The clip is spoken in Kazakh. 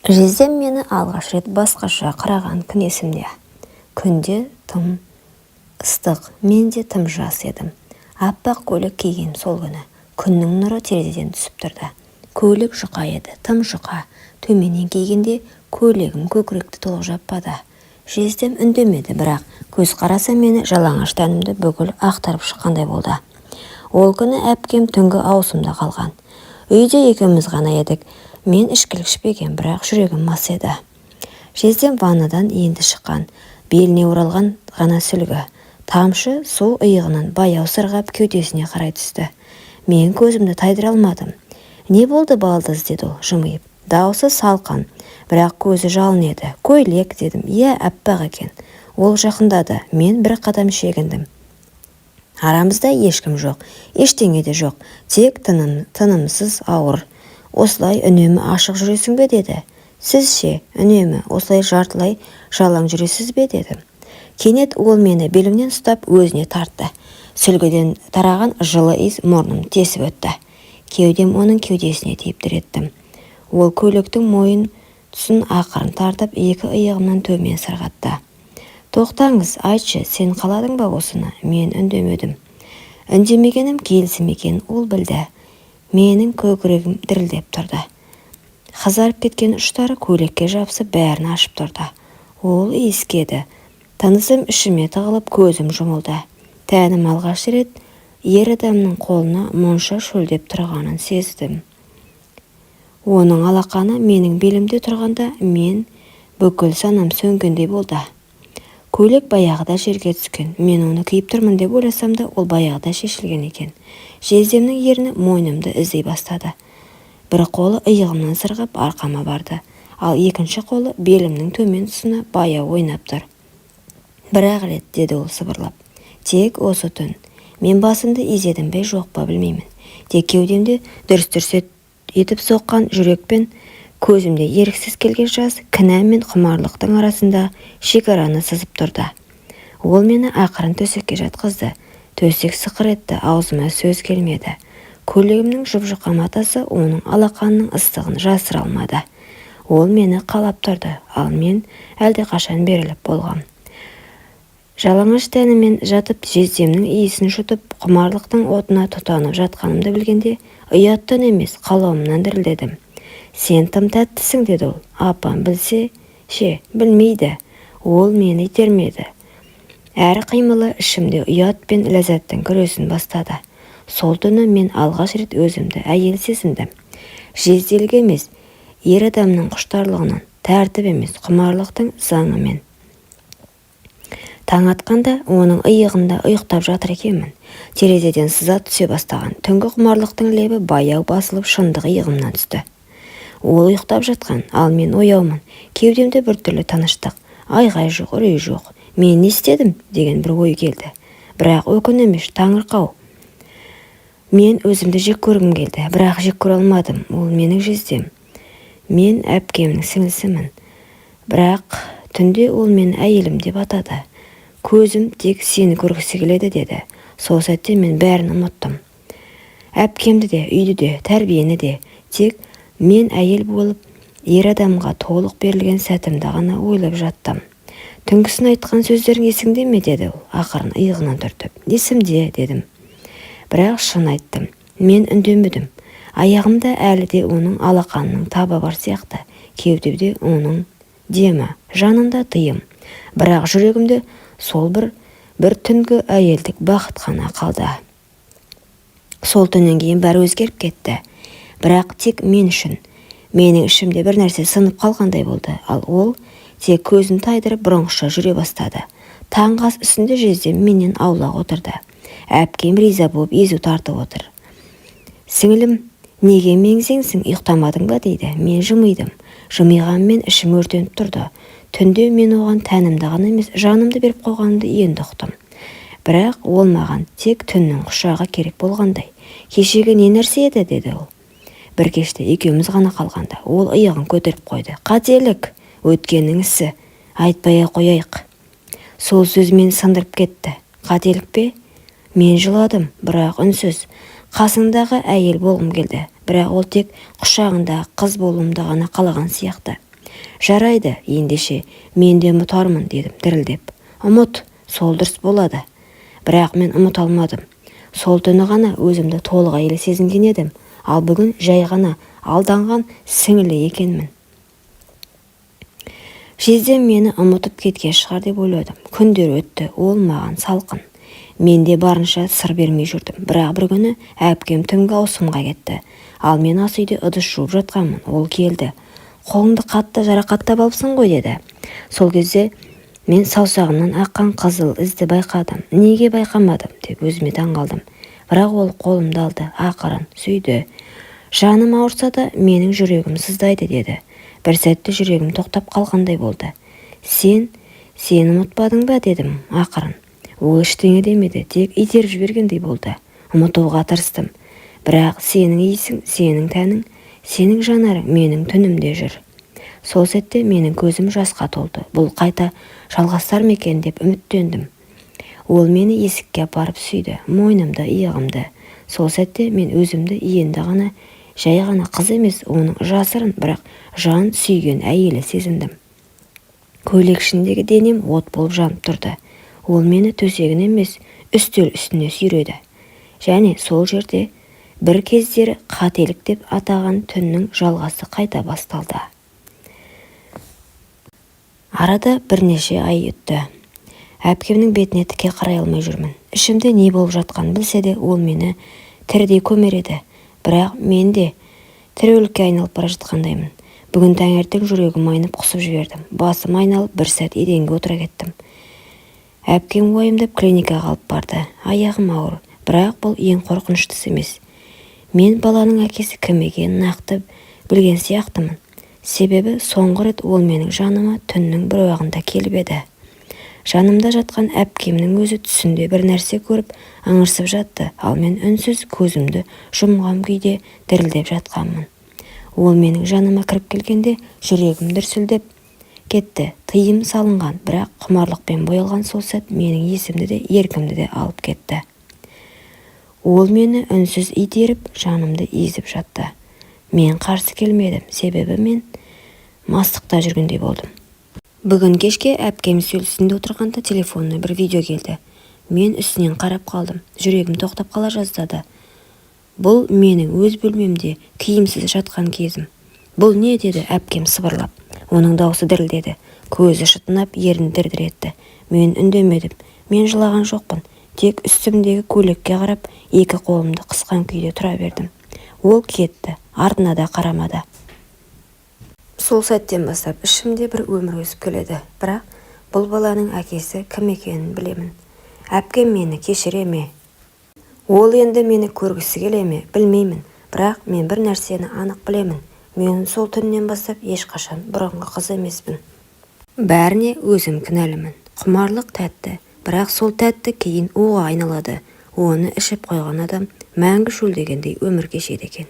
Жездем мені алғаш рет басқаша қараған күн есімде. Күнде тым ыстық, мен де тым жас едім. Аппақ көйлек киген сол күні. Күннің нұры терезеден түсіп тұрды. Көйлек жұқа еді, тым жұқа. Төменнен кигенде көйлегім көкіректі толық жаппады. Жездем үндемеді, бірақ көз қараса мені жалаңаш тәнімді бүкіл ақтарып шыққандай болды. Ол күні әпкем түнгі аусымда қалған. Үйде екеуміз ғана едік. Мен ішкілік ішпеген, бірақ жүрегім мас еді. Жездем ваннадан енді шыққан, беліне оралған ғана сүлгі. Тамшы су иығынан баяу сырғап кеудесіне қарай түсті. Мен көзімді тайдыра алмадым. «Не болды, балдыз?» деді ол жымиып. Даусы салқын, бірақ көзі жалын еді. «Көйлек» дедім. «Иә, аппақ екен». Ол жақындады. Мен бір қадам шегіндім. Арамызда ешкім жоқ, ештеңе де жоқ, тек тынымсыз ауыр. «Осылай үнемі ашық жүресің бе?» деді. «Сіз ше, үнемі осылай жартылай жалаң жүресіз бе?» дедім. Кенет ол мені белімнен ұстап өзіне тартты. Сүлгіден тараған жылы иіс мұрным тесіп өтті. Кеудем оның кеудесіне тиіп еттім. Ол көйлектің мойын тұсын ақырын тартып, екі иығымнан төмен сырғатты. «Тоқтаңыз, айтшы, сен қаладың ба осыны?» Мен үндемедім. Үндемегенім келісім екен, ол білді. Менің көкірегім дірілдеп тұрды. Қызарып кеткен ұштары көйлекке жабысып бәрін ашып тұрды. Ол иіскеді. Тынысым ішіме тығылып көзім жұмылды. Тәнім алғаш рет ер адамның қолына мұнша шөлдеп тұрғанын сездім. Оның алақаны менің белімде тұрғанда мен бүкіл санам сөнгендей болды. Көйлек баяғыда жерге түскен. Мен оны киіп тұрмын деп ойласам да, ол баяғыда шешілген екен. Жездемнің ерні мойнымды іздей бастады. Бір қолы иығымнан сырғып арқама барды, ал екінші қолы белімнің төмен тұсына баяу ойнап тұр. «Бір-ақ рет», деді ол сыбырлап. «Тек осы түн. Мен басымды изедім бе жоқ па білмеймін. Тек кеудемде дүрс-дүрс етіп соққан жүрекпен көзімде еріксіз келген жас, кінә мен құмарлықтың арасында шекараны сызып тұрды. Ол мені ақырын төсекке жатқызды. Төсек сықыр етті, аузыма сөз келмеді. Көйлегімнің жұп-жұқа матасы оның алақанының ыстығын жасыра алмады. Ол мені қалап тұрды, ал мен әлдеқашан беріліп болғам. Жалаңаш тәнімен жатып, жездемнің иісін жұтып, құмарлықтың отына тұтанып жатқанымды білгенде, ұяттан емес, қалауымнан дірілдедім. «Сен тым тәттісің», деді ол. «Апам білсе, ше, білмейді». Ол мені итермеді. Әр қимылы ішімде ұят пен ләззаттың күресін бастады. Сол түні мен алғаш рет өзімді әйел сезіндім. Жезделік емес, ер адамның құштарлығынан, тәртіп емес, құмарлықтың заңымен. Таң атқанда оның иығында ұйықтап жатыр екенмін. Терезеден сыза түсе бастаған түнгі құмарлықтың лебі баяу басылып шындық иығымнан түсті. Ол ұйықтап жатқан, ал мен ояумын. Кеудемде біртүрлі тыныштық, айғай жоқ, үрей жоқ. «Мен не істедім?» деген бір ой келді. Бірақ өкінемеш, таңырқау. Мен өзімді жек көргім келді, бірақ жек көре алмадым. Ол менің жездем. Мен әпкемнің сіңлісімін. Бірақ түнде ол мені әйелім деп атады. «Көзім тек сені көргісі келеді» деді. Сол сәтте мен бәрін ұмыттым. Әпкемді де, үйді де, тәрбиені де. Тек мен әйел болып, ер адамға толық берілген сәтімді ғана ойлап жаттым. «Түнгісін айтқан сөздерің есіңде ме?» деді ол, ақырын иығынан түртіп. «Есімде» дедім. Бірақ шын айттым. Мен үндемедім. Аяғымда әлі де оның алақанының табы бар сияқты. Кеудемде оның демі, жанымда тыйым. Бірақ жүрегімде сол бір түнгі әйелдік бақыт қана қалды. Сол түннен кейін бәрі өзгеріп кетті. Бірақ тек мен үшін. Менің ішімде бір нәрсе сынып қалғандай болды, ал ол тек көзін тайдырып бұрынғыша жүре бастады. Таңғы ас үстінде жездем менен аулақ отырды. Әпкем риза болып езу тартып отыр. «Сіңілім, неге меңзеңсің, ұйықтамадың ба?» дейді. Мен жымидым. Жымиғанмен ішім өртеніп тұрды. Түнде мен оған тәнімді ғана емес, жанымды беріп қойғанымды енді ұқтым. Бірақ ол маған тек түннің құшағы керек болғандай. «Кешегі не нәрсе еді?» деді ол. Бір кеште екеуміз ғана қалғанда, ол иығын көтеріп қойды. «Қателік, өткеннің ісі, айтпай қояйық». Сол сөз мені сындырып кетті. «Қателік пе?» Мен жыладым, бірақ үнсіз. Қасындағы әйел болғым келді, бірақ ол тек құшағында қыз болуымды ғана қалаған сияқты. Жарайды, ендеше мен де ұмытармын дедім дірілдеп. Ұмыт, сол дұрыс болады. Бірақ мен ұмыта алмадым. Сол түні ғана өзімді толық әйел сезінген едім, ал бүгін жай ғана алданған сіңілі екенмін. Жездем мені ұмытып кеткен шығар деп ойладым. Күндер өтті, ол маған салқын. Мен де барынша сыр бермей жүрдім. Бірақ бір күні әпкем түнгі ауысымға кетті. Ал мен ас үйде ыдыс жуып жатқанмын. Ол келді. Қолыңды қатты жарақаттап алыпсың ғой деді. Сол кезде мен саусағымнан аққан қызыл ізді байқадым. Неге байқамадым деп өзіме таңғалдым. Бірақ ол қолымды алды, ақырын сүйді. Жаным ауырса да менің жүрегім сыздайды деді. Бір сәтте жүрегім тоқтап қалғандай болды. Сен ұмытпадың ба дедім ақырын. Ол ештеңе демеді, тек итеріп жібергендей болды. Ұмытуға тырыстым. Бірақ сенің иісің, сенің тәнің, сенің жанарың менің түнімде жүр. Сол сәтте менің көзім жасқа толды. Бұл қайта жалғастар ма екен деп үміттендім. Ол мені есікке апарып сүйді, мойнымды, иығымды. Сол сәтте мен өзімді енді ғана, жай ғана қыз емес, оның жасырын, бірақ жан сүйген әйелі сезіндім. Көйлек ішіндегі денем от болып жанып тұрды. Ол мені төсегін емес, үстел үстіне сүйреді. Және сол жерде бір кездері қателік деп атаған түннің жалғасы қайта басталды. Арада бірнеше ай өтті. Әпкемнің бетіне тіке қарай алмай жүрмін. Ішімде не болып жатқанын білсе де, ол мені тірідей көмер еді. Бірақ мен де тірі өлікке айналып бара жатқандаймын. Бүгін таңертең жүрегім айнып құсып жібердім. Басым айналып бір сәт еденге отыра кеттім. Әпкем уайымдап клиникаға алып барды. Аяғым ауыр, бірақ бұл ең қорқыныштысы емес. Мен баланың әкесі кім екенін нақты білген сияқтымын. Себебі соңғы рет ол менің жаныма түннің бір уағында келіп еді. Жанымда жатқан әпкемнің өзі түсінде бір нәрсе көріп аңырсып жатты, ал мен үнсіз көзімді жұмған күйде дірілдеп жатқанмын. Ол менің жаныма кіріп келгенде жүрегім дүрсілдеп кетті. Тыйым салынған, бірақ құмарлықпен боялған сол сәт менің есімді де еркімді де алып кетті. Ол мені үнсіз итеріп, жанымды езіп жатты. Мен қарсы келмедім, себебі мен мастықта жүргендей болдым. Бүгін кешке әпкем үстелінде отырғанда телефонына бір видео келді. Мен үстінен қарап қалдым. Жүрегім тоқтап қала жаздады. Бұл менің өз бөлмемде киімсіз жатқан кезім. Бұл не деді әпкем сыбырлап. Оның даусы дірілдеді. Көзі шытынап, ерін дір-дір етті. Мен үндемедім. Мен жылаған жоқпын. Тек үстімдегі көйлекке қарап, екі қолымды қысқан күйде тұра бердім. Ол кетті, артына да қарамады. Сол сәттен бастап ішімде бір өмір өсіп келеді. Бірақ бұл баланың әкесі кім екенін білемін. Әпкем мені кешіре ме? Ол енді мені көргісі келе ме? Білмеймін. Бірақ мен бір нәрсені анық білемін. Мен сол түннен бастап ешқашан бұрынғы қыз емеспін. Бәріне өзім кінәлімін. Құмарлық тәтті, бірақ сол тәтті кейін уға айналады. Оны ішіп қойған адам мәңгі шөлдегендей өмір кешеді екен.